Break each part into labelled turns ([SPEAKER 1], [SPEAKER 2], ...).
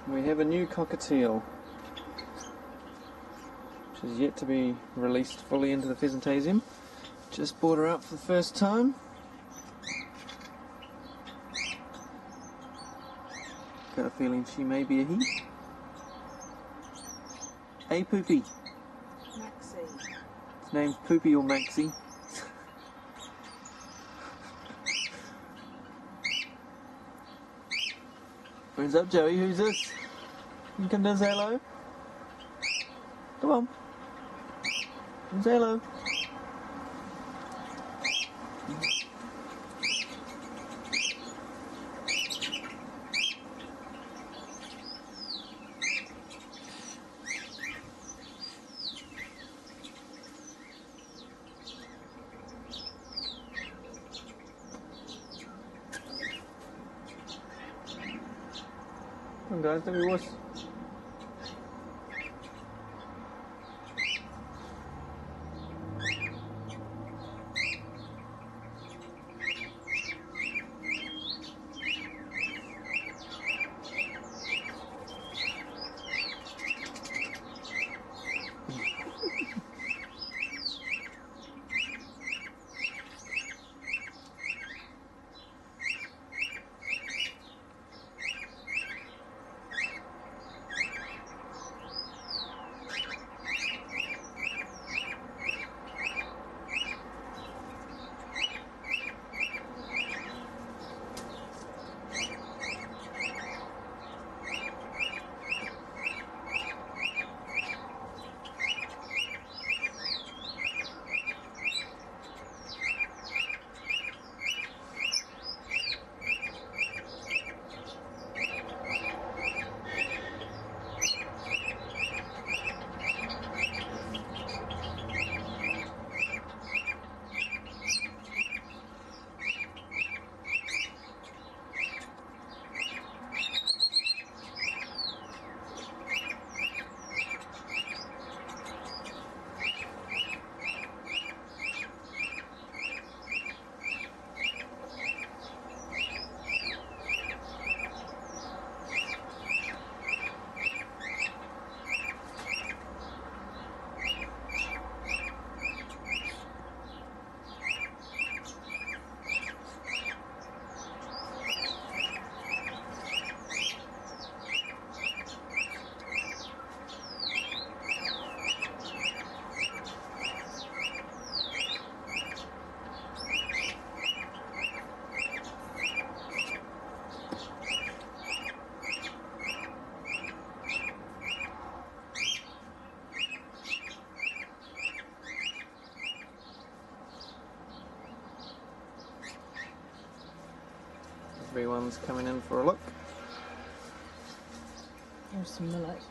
[SPEAKER 1] We have a new cockatiel, which is yet to be released fully into the Pheasantasiam. Just brought her up for the first time. Got a feeling she may be a he. Hey Poopy.
[SPEAKER 2] Maxie.
[SPEAKER 1] His name's Poopy or Maxie. What's up, Joey? Who's this? You come down and say hello? Come on. Come say hello. Come on, guys, let me watch. Everyone's coming in for a look.
[SPEAKER 2] There's some millet.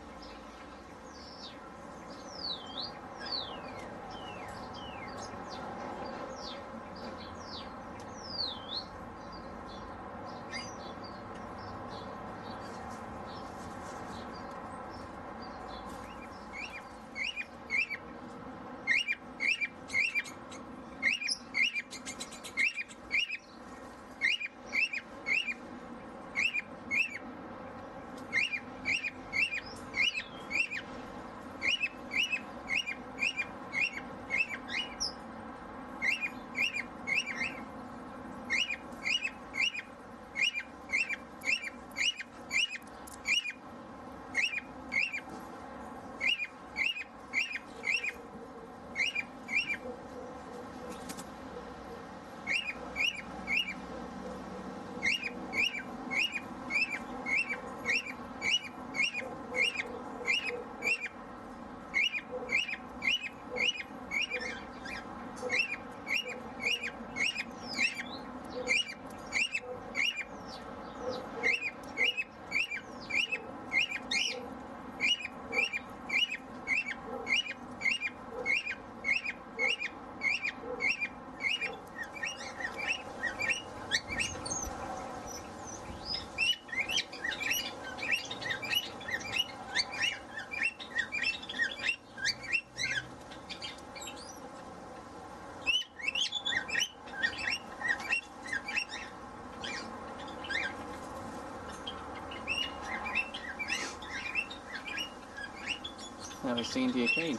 [SPEAKER 1] Now he's seen to your cage.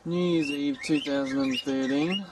[SPEAKER 1] New Year's Eve 2013.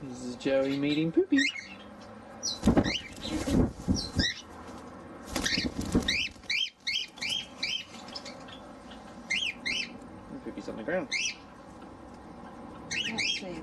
[SPEAKER 1] This is Joey meeting Poopy. And Poopy's on the ground.
[SPEAKER 2] Let's see.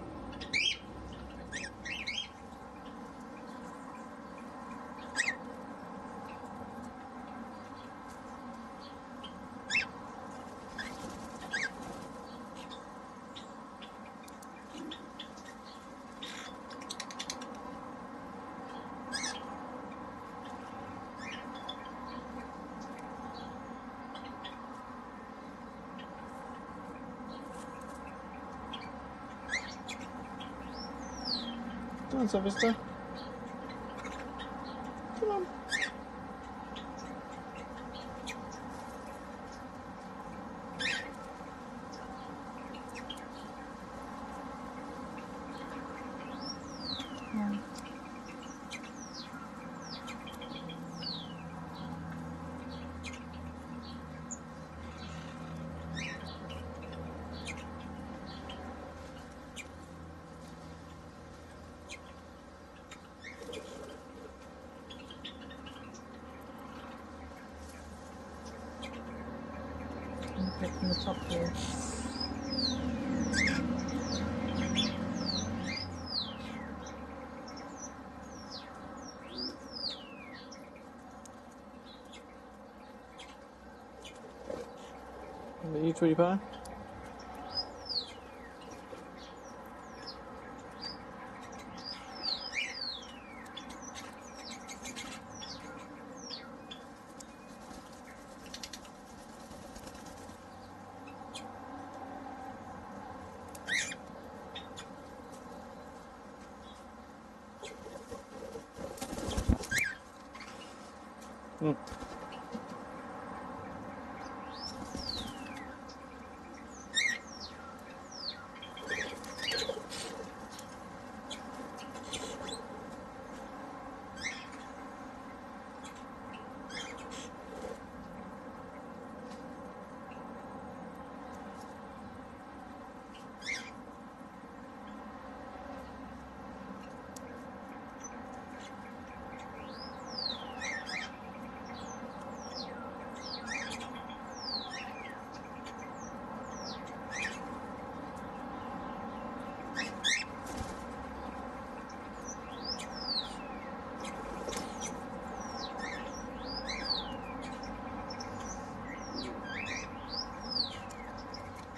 [SPEAKER 1] Come on, Sylvester. Come on.
[SPEAKER 2] Yeah. Click from the top here.
[SPEAKER 1] Are you, Tweety Pie?